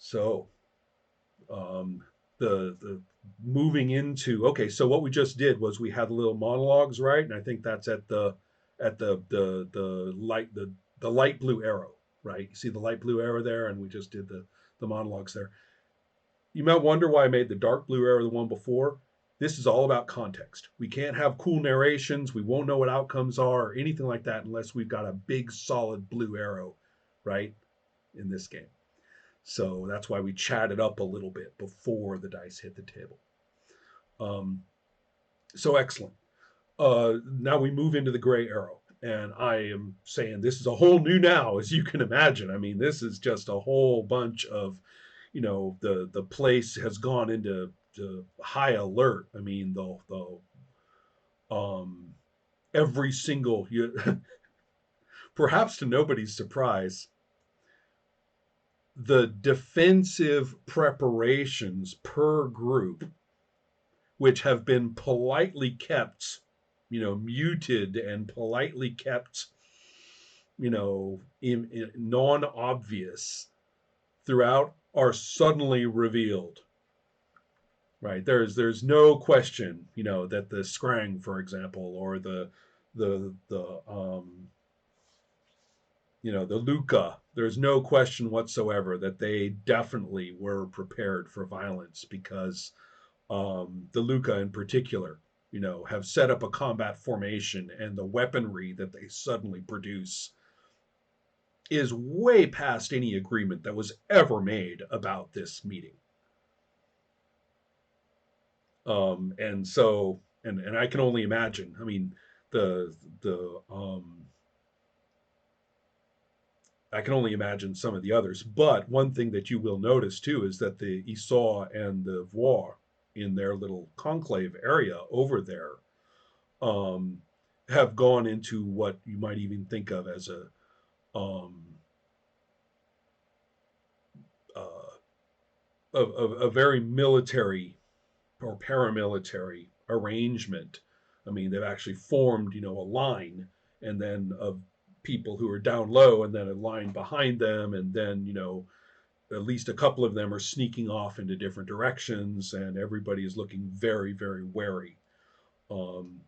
So the moving into, okay, so what we just did was we had little monologues, right? And I think that's at the light blue arrow, right? You see the light blue arrow there, and we just did the monologues there. You might wonder why I made the dark blue arrow the one before. This is all about context. We can't have cool narrations. We won't know what outcomes are or anything like that unless we've got a big solid blue arrow, right? In this game. So that's why we chatted up a little bit before the dice hit the table. Um, so excellent. Now we move into the gray arrow. And I am saying this is a whole new now, as you can imagine. I mean, this is just a whole bunch of, the place has gone into high alert. I mean, every single, perhaps to nobody's surprise, the defensive preparations per group, which have been politely kept, muted and politely kept, in non-obvious throughout, are suddenly revealed. Right? There's no question, that the Scrang, for example, or the Luca, there's no question whatsoever that they definitely were prepared for violence because the Luca in particular, have set up a combat formation, and the weaponry that they suddenly produce is way past any agreement that was ever made about this meeting. And so, and I can only imagine. I mean, the I can only imagine some of the others. But one thing that you will notice too is that the Esau and the Voir in their little conclave area over there um, have gone into what you might even think of as um, uh, a very military or paramilitary arrangement. I mean, they've actually formed, a line, and then of people who are down low, and then a line behind them, and then, at least a couple of them are sneaking off into different directions, and everybody is looking very, very wary. Um,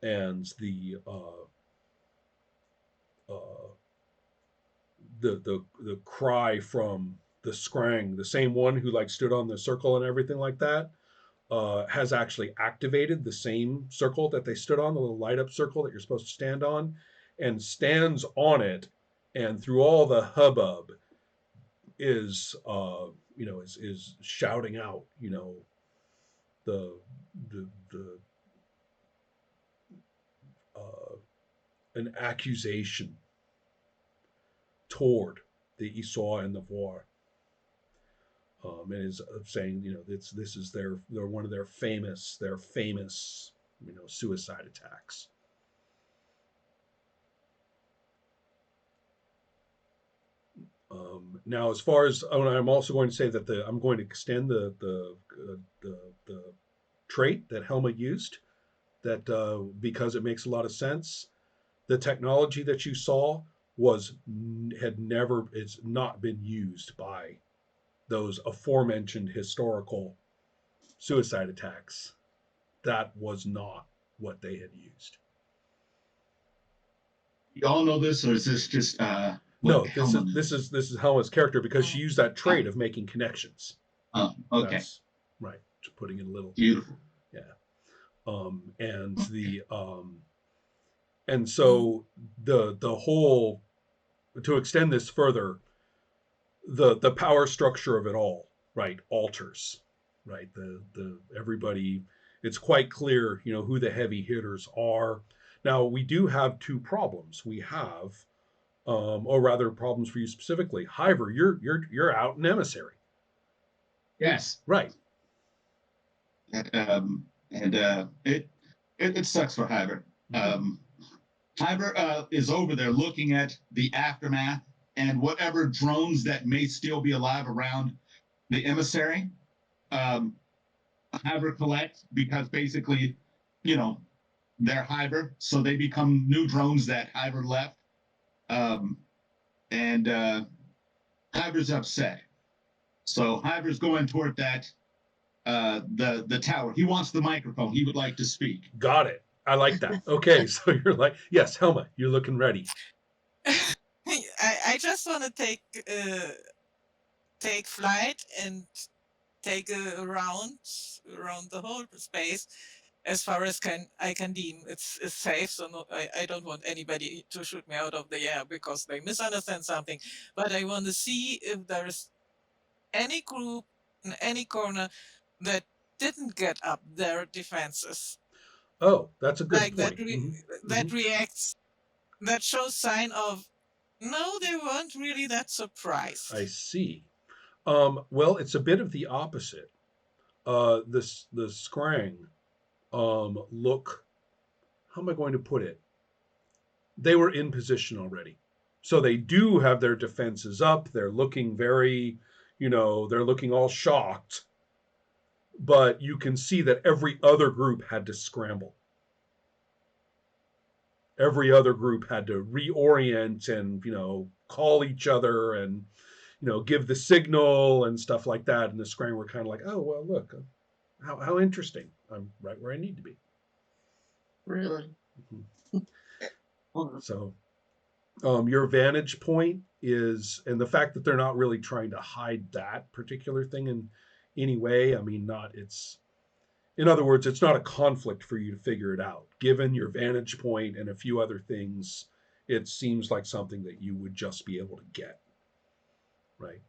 and uh, the cry from the Scrang, the same one who like stood on the circle and everything like that, has actually activated the same circle that they stood on, the little light up circle that you're supposed to stand on, and stands on it, and through all the hubbub is is shouting out, the the uh, an accusation toward the Esau and the Voir. And is saying, this is their one of their famous suicide attacks. Now, as far as, I'm also going to say that I'm going to extend the trait that Helma used, that because it makes a lot of sense. The technology that you saw was had never it's not been used by those aforementioned historical suicide attacks. That was not what they had used. You all know this, or is this just what No, this Helma is this knows? is this is Helma's character because she used that trait of making connections. Okay, That's right. Putting in a little, beautiful. yeah. And so the whole, to extend this further, the power structure of it all, right, alters, right? The everybody, it's quite clear, who the heavy hitters are. Now we do have two problems. We have, or rather, problems for you specifically. Hiver, you're out in emissary, Yes, right? and it sucks for Hyber. Mm-hmm. Hyber is over there looking at the aftermath and whatever drones that may still be alive around the emissary. Um, Hyber collects because basically, you know, they're Hyber, so they become new drones that Hyber left. Um, and Hyber's upset. So Hyver's going toward that the tower. He wants the microphone. He would like to speak. Got it. I like that. Okay, so you're like, yes, Helma, you're looking ready. I just want to take flight and take a around the whole space as far as I can deem it's safe. So no, I don't want anybody to shoot me out of the air because they misunderstand something. But I want to see if there's any group in any corner that didn't get up their defenses, Oh, that's a good like point. that reacts, that shows sign of no, they weren't really that surprised. I see. Well, it's a bit of the opposite. The Scrang look. How am I going to put it? They were in position already, so they do have their defenses up. They're looking very, they're looking all shocked. But you can see that every other group had to scramble. Every other group had to reorient and call each other and give the signal and stuff like that. And the Scrang were kind of like, oh well, look, how interesting. I'm right where I need to be. Really? Mm-hmm. So your vantage point is, and the fact that they're not really trying to hide that particular thing in any way. I mean, in other words, it's not a conflict for you to figure it out. Given your vantage point and a few other things, it seems like something that you would just be able to get. Right.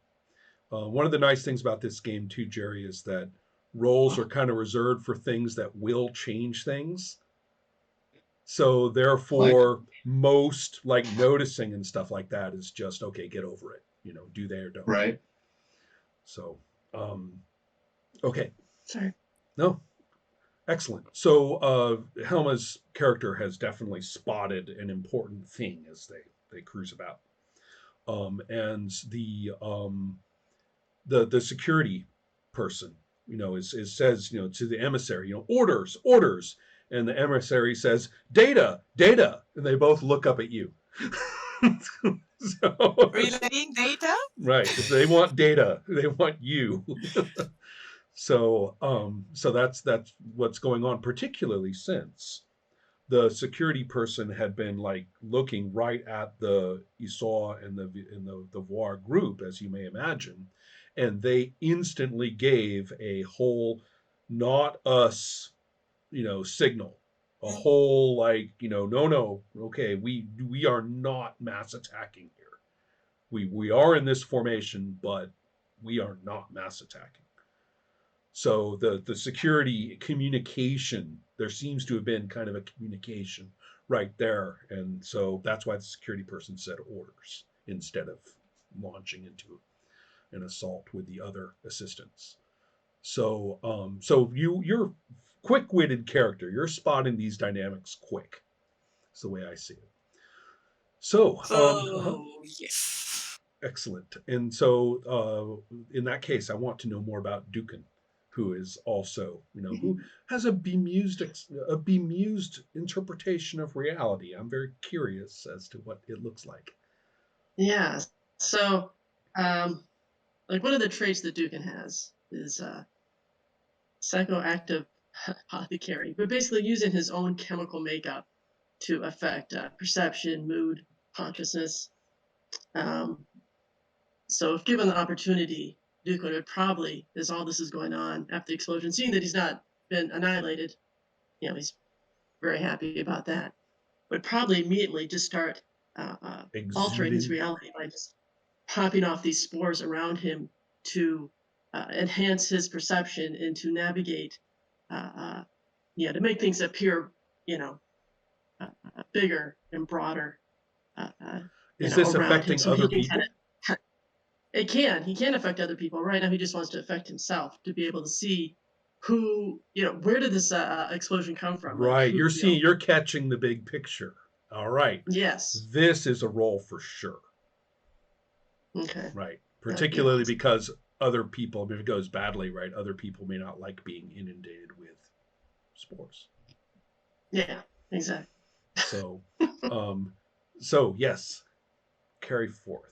One of the nice things about this game, too, Jerry, is that roles are kind of reserved for things that will change things. So therefore, most like noticing and stuff like that is just, okay, get over it. Do they or don't. Right. So, okay. Sorry. No. Excellent. So Helma's character has definitely spotted an important thing as they cruise about. And the security person, says, to the emissary, orders. And the emissary says, data, and they both look up at you. Relaying data? Right. They want data. They want you. So that's what's going on, particularly since the security person had been like looking right at the Esau and the Voir group, as you may imagine, and they instantly gave a whole "not us," signal, a whole like no, okay, we are not mass attacking here. We are in this formation, but we are not mass attacking. So the security communication, there seems to have been kind of a communication right there, and so that's why the security person said orders instead of launching into an assault with the other assistants. So you're quick-witted character. You're spotting these dynamics quick. That's the way I see it. So Yes. excellent. And so in that case, I want to know more about Dukin, who is also, who has a bemused interpretation of reality. I'm very curious as to what it looks like. Yeah. So, like one of the traits that Dukin has is psychoactive apothecary, but basically using his own chemical makeup to affect perception, mood, consciousness. So if given the opportunity, Dukin would probably, as all this is going on after the explosion, seeing that he's not been annihilated, he's very happy about that, would probably immediately just start altering his reality by just popping off these spores around him to enhance his perception and to navigate, to make things appear, bigger and broader. Is this affecting so other people? He can affect other people. Right now, he just wants to affect himself, to be able to see who, where did this explosion come from? Right. Like you're catching the big picture. All right. Yes. This is a role for sure. Okay. Right. Particularly because other people, if it goes badly, right, other people may not like being inundated with spores. Yeah, exactly. So, so yes, carry forth.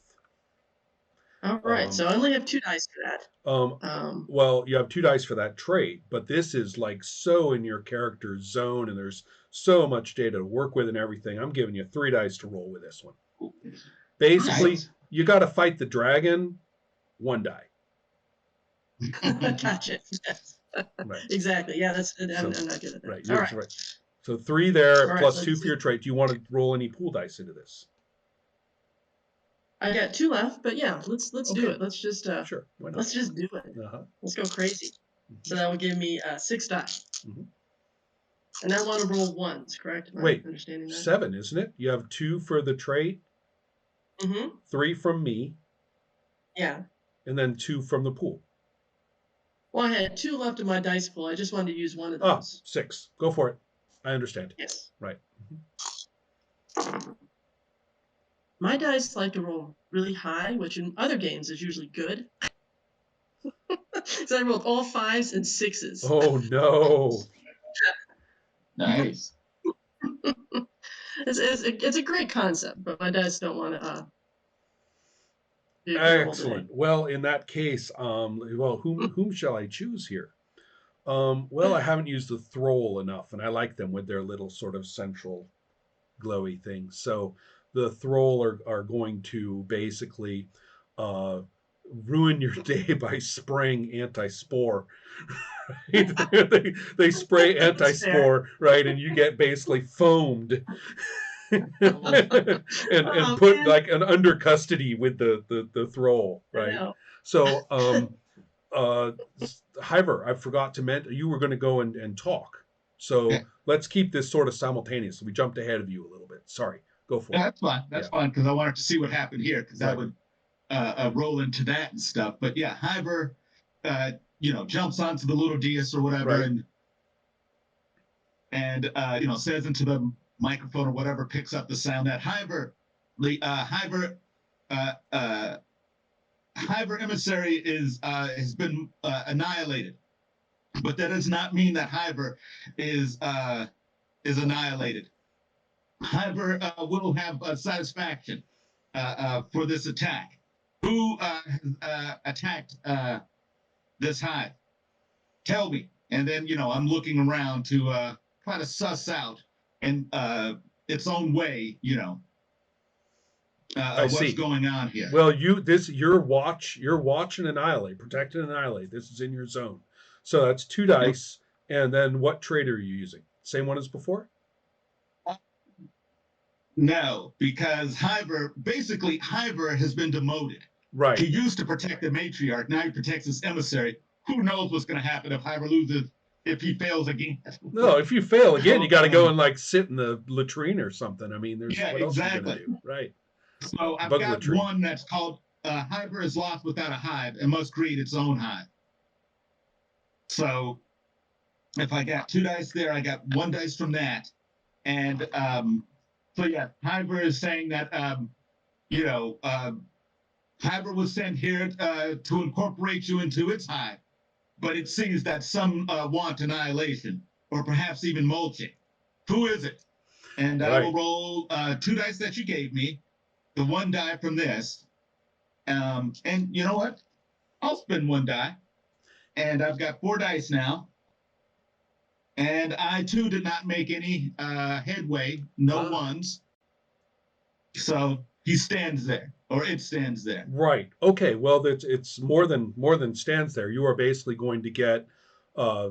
All right. So I only have 2 dice for that. Um, Um, well, you have 2 dice for that trait, but this is like so in your character's zone, and there's so much data to work with and everything. I'm giving you 3 dice to roll with this one. Basically, Nice. you got to fight the dragon, 1 die. gotcha. Yes. Right. Exactly. Yeah, So, I'm not good at that. right. All You're right. right. So 3 there, All right. plus 2 for your trait. Do you want to roll any pool dice into this? I got 2 left, but yeah, let's do Okay. it. Let's just Sure. Why not? let's just do it. Uh-huh. Let's go crazy. So that will give me 6 die. Mhm. And I want to roll ones, correct? Am I Wait, understanding that? 7, isn't it? You have 2 for the trait, Mm-hmm. 3 from me, Yeah. and then 2 from the pool. Well, I had 2 left in my dice pool. I just wanted to use one of Ah, those. 6. Go for it. I understand. Yes. Right. My dice like to roll really high, which in other games is usually good. So I rolled all 5s and 6s. Oh no. Nice. It's a great concept, but my dice don't want to do roll Excellent. Well, in that case, well, whom shall I choose here? Well, I haven't used the thrall enough, and I like them with their little sort of central glowy things. So the thrall are going to basically uh, ruin your day by spraying anti-spore. They spray That's anti-spore, right, and you get basically foamed. and Oh, put man. like an under custody with the thrall, I right? know. So Hiver, I forgot to mention you were going to go and talk. So Yeah. let's keep this sort of simultaneous. We jumped ahead of you a little bit. Sorry. Go for it. That's fine. That's Yeah. fine because I wanted to see what happened here because that Right. would roll into that and stuff. But yeah, Hyber, jumps onto the little dais or whatever Right. and says into the microphone or whatever, picks up the sound that Hyber emissary has been annihilated. But that does not mean that Hyber is annihilated. Hyber will have satisfaction for this attack. Who has attacked this hive? Tell me. And then, I'm looking around to try to suss out in its own way, what's see. going on here. Well, your watch and annihilate, protect and annihilate. This is in your zone. So that's 2 dice. And then what trait are you using? Same one as before? No, because Hyber has been demoted. Right. He used to protect the matriarch. Now he protects his emissary. Who knows what's going to happen if Hyber loses, if he fails again? No, if you fail again, you got to go and like sit in the latrine or something. I mean, Yeah, what else are you exactly. going to do? Right. So I've Bug got latrine. one that's called Hyber is lost without a hive and must create its own hive. So if I got 2 dice there, I got 1 dice from that. And so yeah, Hyber is saying that, Hyber was sent here to incorporate you into its hive, but it seems that some want annihilation or perhaps even mulching. Who is it? And I will roll 2 dice that you gave me, the 1 die from this. And you know what? I'll spend 1 die. And I've got 4 dice now. And I too did not make any headway, no ones. So he stands there, or it stands there. Right. Okay. Well, it's more than stands there. You are basically going to get. I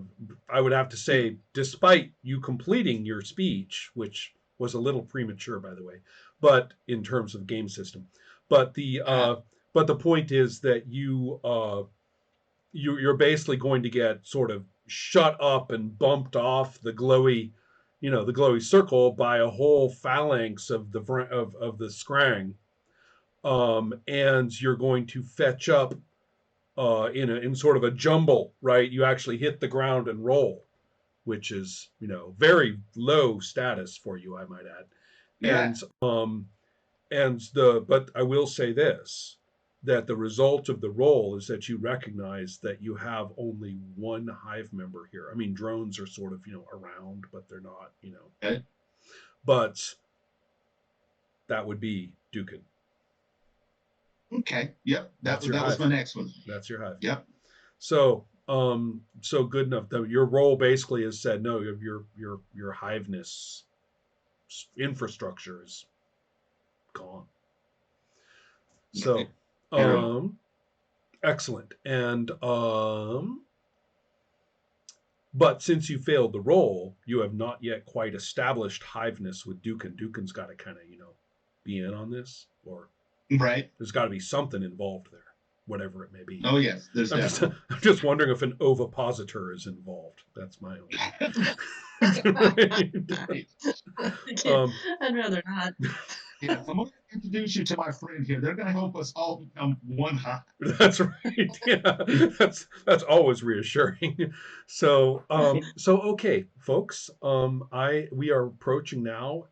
would have to say, despite you completing your speech, which was a little premature, by the way, but in terms of game system, but the point is that you're basically going to get sort of shut up and bumped off the glowy circle by a whole phalanx of the scrang, and you're going to fetch up in sort of a jumble, right? You actually hit the ground and roll, which is very low status for you, I might add. Yeah. But I will say this, that the result of the roll is that you recognize that you have only 1 hive member here. I mean, drones are sort of around, but they're not Okay. But that would be Dukin. Okay. Yep. That's your That was hive. my next one. That's your hive. Yep. So so good enough that your role basically has said no. Your hiveness infrastructure is gone. So Yeah. excellent. And but since you failed the roll, you have not yet quite established hiveness with Dukin. Dukin's got to kind of, be in on this, or Right. there's got to be something involved there, whatever it may be. Oh yes, there's I'm just, definitely. I'm just wondering if an ovipositor is involved. That's my own. I'd rather not. Yeah, I'm going to introduce you to my friend here. They're going to help us all become one hive. That's right. Yeah, that's always reassuring. So, okay, folks. We are approaching now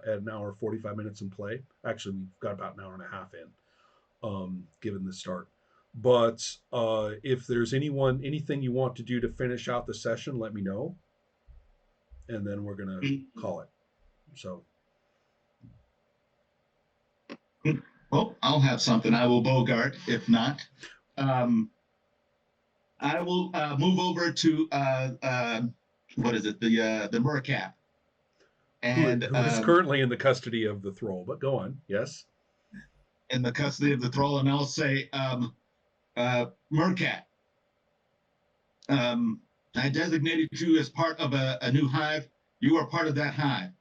at an hour 45 minutes in play. Actually, we've got about an hour and a half in, given the start. But if there's anything you want to do to finish out the session, let me know, and then we're gonna call it. So. Well, I'll have something. I will bogart. If not, I will move over to what is it? The mercap. And who is currently in the custody of the thrall? But go on. Yes. In the custody of the thrall, and I'll say, mercat. I designated you as part of a new hive. You are part of that hive.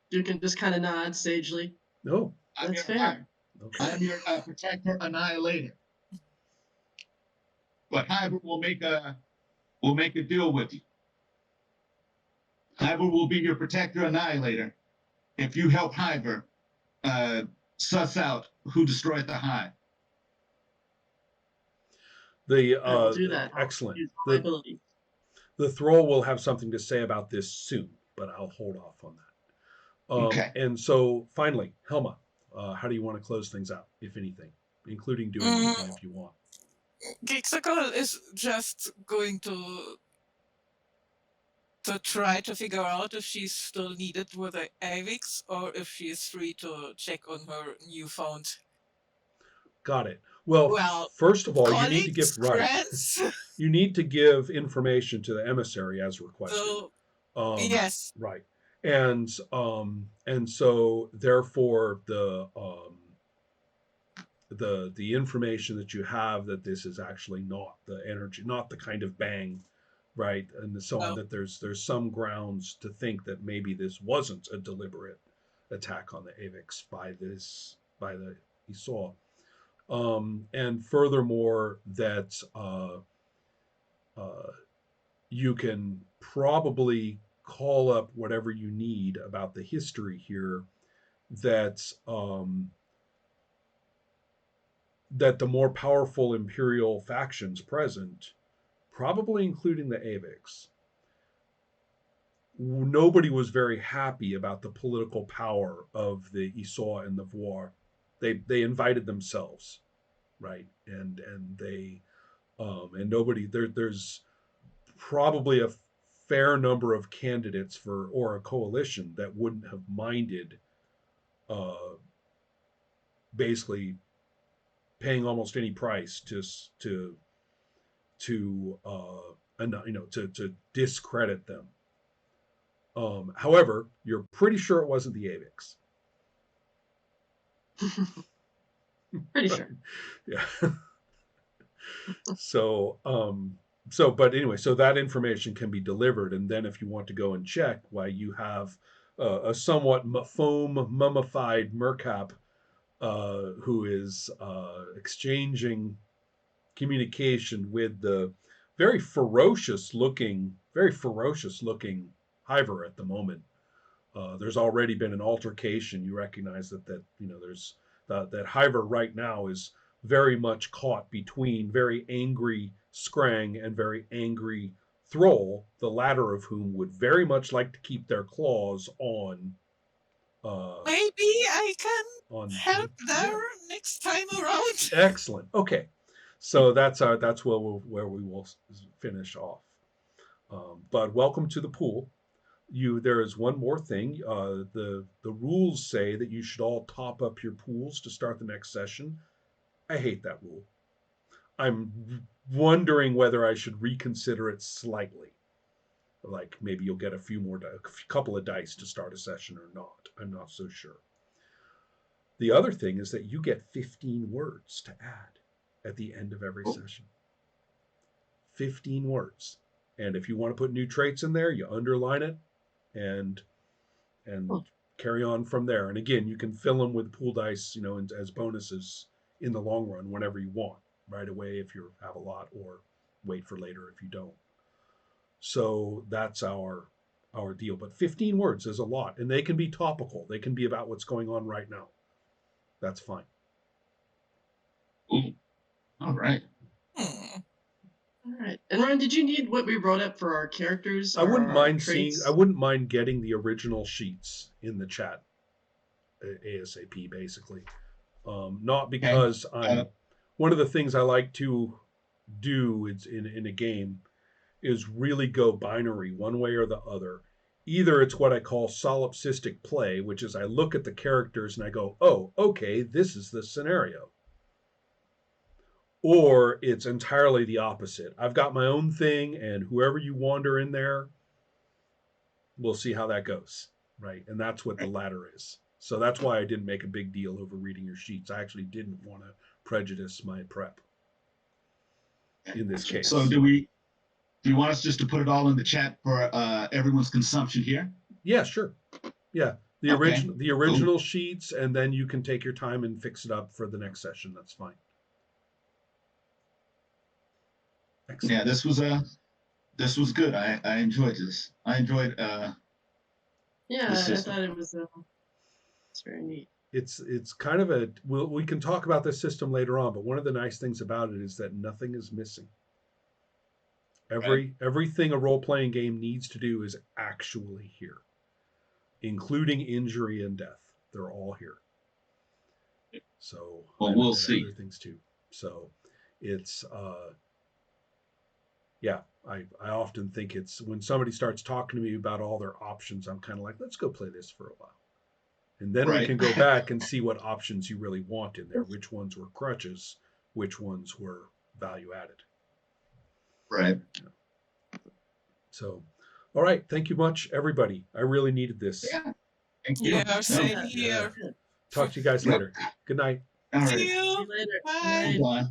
You can just kind of nod sagely. No. That's fair. Okay. I'm your protector annihilator. But Hiver will make a deal with you. Hiver will be your protector annihilator if you help Hiver suss out who destroyed the hive. I'll do that. Excellent. The thrall will have something to say about this soon, but I'll hold off on that. Okay. And so finally, Helma, how do you want to close things out, if anything, including doing anything if you want? Geeksicle is just going to try to figure out if she's still needed with the AVIX or if she's free to check on her newfound. Got it. Well, first of all, you need to give friends. You need to give information to the emissary as requested. So, yes. Right. And so therefore the information that you have that this is actually not the energy, not the kind of bang, right, and so on, that there's some grounds to think that maybe this wasn't a deliberate attack on the AVIX by the Esau. And furthermore, that you can probably call up whatever you need about the history here, that that the more powerful imperial factions present, probably including the AVIX, nobody was very happy about the political power of the Esau and the Voir. They invited themselves, right? And they and nobody there's probably a fair number of candidates or a coalition that wouldn't have minded basically paying almost any price to discredit them. However, you're pretty sure it wasn't the AVIX. Pretty sure. Yeah. But anyway, so that information can be delivered, and then if you want to go and check why you have a somewhat foam mummified mercap who is exchanging communication with the very ferocious looking Hiver at the moment. There's already been an altercation. You recognize that there's that Hiver right now is very much caught between very angry Scrang and very angry Thrall, the latter of whom would very much like to keep their claws on. Maybe I can help there next time around. Excellent. Okay, so that's where we will finish off. But welcome to the pool. There is one more thing. The rules say that you should all top up your pools to start the next session. I hate that rule. I'm wondering whether I should reconsider it slightly. Like maybe you'll get a couple of dice to start a session or not. I'm not so sure. The other thing is that you get 15 words to add at the end of every session. 15 words. And if you want to put new traits in there, you underline it and carry on from there. And again, you can fill them with pool dice, as bonuses in the long run whenever you want, right away if you have a lot, or wait for later if you don't. So that's our deal. But 15 words is a lot, and they can be topical. They can be about what's going on right now. That's fine. Ooh. All right. All right. And Ron, did you need what we wrote up for our characters? I wouldn't mind traits? I wouldn't mind getting the original sheets in the chat ASAP, basically. Not because one of the things I like to do in a game is really go binary one way or the other. Either it's what I call solipsistic play, which is I look at the characters and I go, oh, okay, this is the scenario. Or it's entirely the opposite. I've got my own thing, and whoever you wander in there, we'll see how that goes, right? And that's what the latter is. So that's why I didn't make a big deal over reading your sheets. I actually didn't want to prejudice my prep in this case. So do you want us just to put it all in the chat for everyone's consumption here? Yeah, sure. Yeah, the original sheets, and then you can take your time and fix it up for the next session. That's fine. Excellent. Yeah, this was good. I enjoyed this. I enjoyed. Yeah, I thought it was. It's very neat. It's kind of we can talk about this system later on, but one of the nice things about it is that nothing is missing. Everything a role-playing game needs to do is actually here, including injury and death. They're all here. So we'll see. Other things too. So it's yeah. I often think it's when somebody starts talking to me about all their options, I'm kind of like, let's go play this for a while. And then we can go back and see what options you really want in there, which ones were crutches, which ones were value added. Right. So, all right. Thank you much, everybody. I really needed this. Yeah. Thank you. Yeah, same here. Talk to you guys later. Good night. All right. See you. See you later. Bye. Bye.